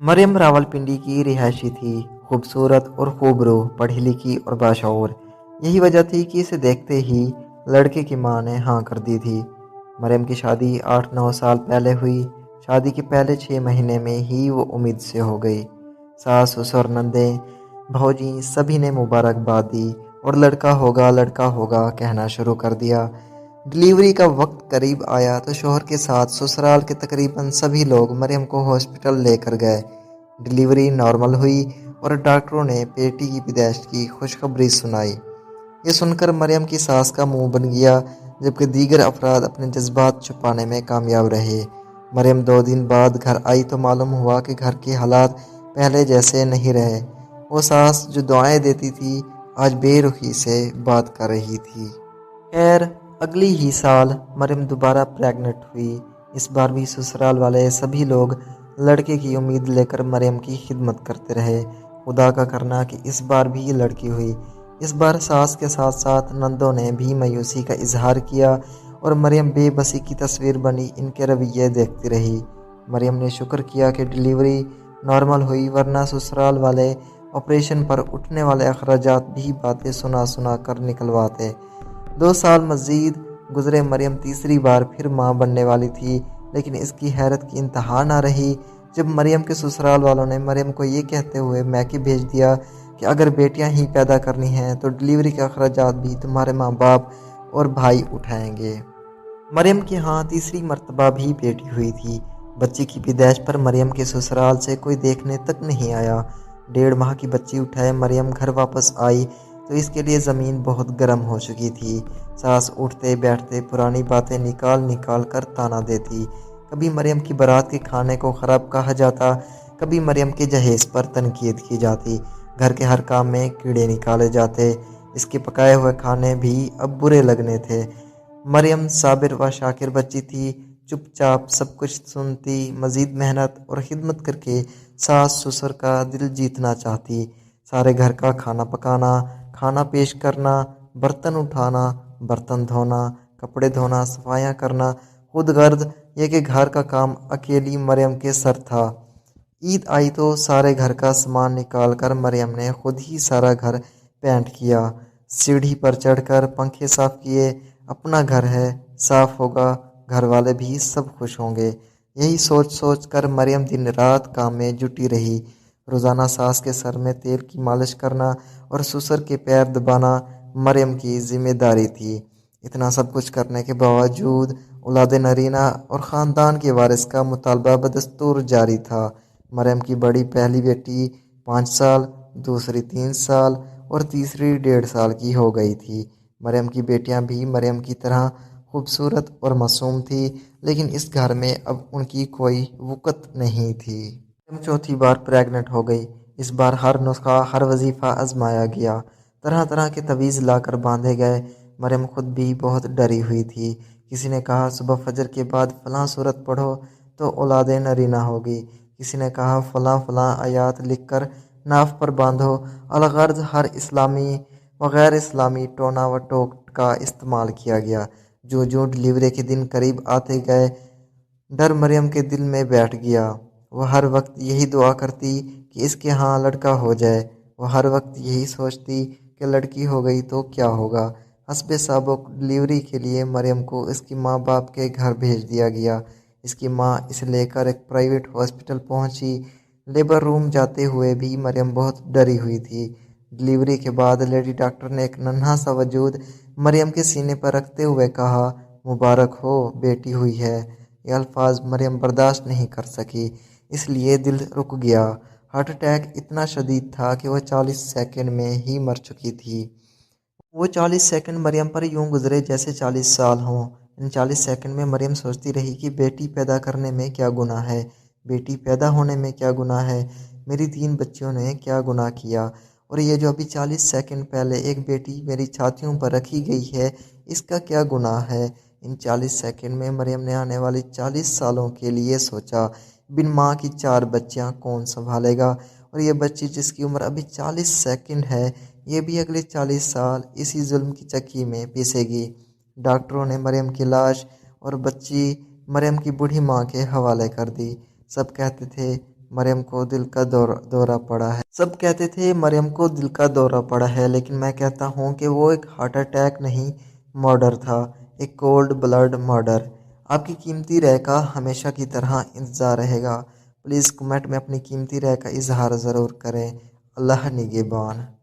मरियम रावलपिंडी की रिहायशी थी, खूबसूरत और खूबरू, पढ़ी लिखी और बाशऊर। यही वजह थी कि इसे देखते ही लड़के की मां ने हाँ कर दी थी। मरियम की शादी 8-9 साल पहले हुई। शादी के पहले 6 महीने में ही वो उम्मीद से हो गई। सास ससुर नंदे भौजी सभी ने मुबारकबाद दी और लड़का होगा कहना शुरू कर दिया। डिलीवरी का वक्त करीब आया तो शोहर के साथ ससुराल के तकरीबन सभी लोग मरियम को हॉस्पिटल लेकर गए। डिलीवरी नॉर्मल हुई और डॉक्टरों ने बेटी की पैदाइश की खुशखबरी सुनाई। ये सुनकर मरियम की सास का मुंह बन गया, जबकि दीगर अफराद अपने जज्बात छुपाने में कामयाब रहे। मरियम 2 दिन बाद घर आई तो मालूम हुआ कि घर के हालात पहले जैसे नहीं रहे। वो सास जो दुआएं देती थी आज बेरुखी से बात कर रही थी। खैर, अगली ही साल मरियम दोबारा प्रेग्नेंट हुई। इस बार भी ससुराल वाले सभी लोग लड़के की उम्मीद लेकर मरियम की खिदमत करते रहे। खुदा का करना कि इस बार भी ये लड़की हुई। इस बार सास के साथ साथ नंदों ने भी मायूसी का इजहार किया और मरियम बेबसी की तस्वीर बनी इनके रवैये देखती रही। मरियम ने शुक्र किया कि डिलीवरी नॉर्मल हुई, वरना ससुराल वाले ऑपरेशन पर उठने वाले अखराजात भी बातें सुना सुना कर निकलवाते। 2 साल मज़ीद गुजरे। मरियम तीसरी बार फिर मां बनने वाली थी, लेकिन इसकी हैरत की इंतहा ना रही जब मरियम के ससुराल वालों ने मरियम को ये कहते हुए मैके भेज दिया कि अगर बेटियां ही पैदा करनी हैं तो डिलीवरी के अखराजात भी तुम्हारे माँ बाप और भाई उठाएंगे। मरियम की हाँ तीसरी मर्तबा भी बेटी हुई थी। बच्ची की पैदाइश पर मरियम के ससुराल से कोई देखने तक नहीं आया। 1.5 माह की बच्ची उठाए मरियम घर वापस आई तो इसके लिए ज़मीन बहुत गर्म हो चुकी थी। सास उठते बैठते पुरानी बातें निकाल निकाल कर ताना देती। कभी मरियम की बारात के खाने को ख़राब कहा जाता, कभी मरियम के जहेज़ पर तनकीद की जाती। घर के हर काम में कीड़े निकाले जाते। इसके पकाए हुए खाने भी अब बुरे लगने थे। मरियम साबिर व शाकिर बच्ची थी, चुपचाप सब कुछ सुनती, मज़ीद मेहनत और खिदमत करके सास ससुर का दिल जीतना चाहती। सारे घर का खाना पकाना, खाना पेश करना, बर्तन उठाना, बर्तन धोना, कपड़े धोना, सफाइयाँ करना, खुद गर्द ये कि घर का काम अकेली मरियम के सर था। ईद आई तो सारे घर का सामान निकाल कर मरियम ने खुद ही सारा घर पेंट किया। सीढ़ी पर चढ़कर पंखे साफ किए। अपना घर है, साफ होगा, घर वाले भी सब खुश होंगे। यही सोच सोच कर मरियम दिन रात काम में जुटी रही। रोज़ाना सास के सर में तेल की मालिश करना और ससुर के पैर दबाना मरियम की जिम्मेदारी थी। इतना सब कुछ करने के बावजूद औलाद नरीना और ख़ानदान के वारिस का मुतालबा बदस्तूर जारी था। मरियम की बड़ी पहली बेटी 5 साल, दूसरी 3 साल और तीसरी 1.5 साल की हो गई थी। मरियम की बेटियां भी मरियम की तरह खूबसूरत और मासूम थी, लेकिन इस घर में अब उनकी कोई वक़्त नहीं थी। मरियम चौथी बार प्रेग्नेंट हो गई। इस बार हर नुस्खा, हर वजीफ़ा आजमाया गया। तरह तरह के तवीज़ लाकर बांधे गए। मरियम खुद भी बहुत डरी हुई थी। किसी ने कहा सुबह फजर के बाद फ़लाँ सूरत पढ़ो तो औलाद नरीना होगी। किसी ने कहा फ़लाँ फ़लाँ आयात लिखकर नाफ पर बांधो। अलगर्ज हर इस्लामी व गैर इस्लामी टोना व टोक का इस्तेमाल किया गया। जो जो डिलीवरी के दिन करीब आते गए, डर मरियम के दिल में बैठ गया। वह हर वक्त यही दुआ करती कि इसके यहाँ लड़का हो जाए। वह हर वक्त यही सोचती कि लड़की हो गई तो क्या होगा। हस्बे साबुक डिलीवरी के लिए मरियम को इसकी माँ बाप के घर भेज दिया गया। इसकी माँ इसे लेकर एक प्राइवेट हॉस्पिटल पहुंची। लेबर रूम जाते हुए भी मरियम बहुत डरी हुई थी। डिलीवरी के बाद लेडी डॉक्टर ने एक नन्हा सा वजूद मरियम के सीने पर रखते हुए कहा, मुबारक हो, बेटी हुई है। ये अल्फाज मरियम बर्दाश्त नहीं कर सकी, इसलिए दिल रुक गया। हार्ट अटैक इतना शदीद था कि वह 40 सेकंड में ही मर चुकी थी। वो 40 सेकंड मरियम पर यूं गुजरे जैसे 40 साल हों। इन 40 सेकंड में मरियम सोचती रही कि बेटी पैदा करने में क्या गुनाह है, बेटी पैदा होने में क्या गुनाह है, मेरी 3 बच्चियों ने क्या गुनाह किया, और ये जो अभी 40 सेकंड पहले एक बेटी मेरी छातियों पर रखी गई है, इसका क्या गुनाह है। इन 40 सेकंड में मरियम ने आने वाली 40 सालों के लिए सोचा। बिन माँ की 4 बच्चियाँ कौन संभालेगा, और ये बच्ची जिसकी उम्र अभी 40 सेकंड है, ये भी अगले 40 साल इसी जुल्म की चक्की में पीसेगी। डॉक्टरों ने मरियम की लाश और बच्ची मरियम की बूढ़ी माँ के हवाले कर दी। सब कहते थे مریم کو دل کا دورہ پڑا ہے۔ سب کہتے تھے مریم کو دل کا دورہ پڑا ہے، لیکن میں کہتا ہوں کہ وہ ایک ہارٹ اٹیک نہیں، مرڈر تھا، ایک کولڈ بلڈ مرڈر۔ آپ کی قیمتی رائے کا ہمیشہ کی طرح انتظار رہے گا۔ پلیز کمنٹ میں اپنی قیمتی رائے کا اظہار ضرور کریں۔ اللہ نگہبان۔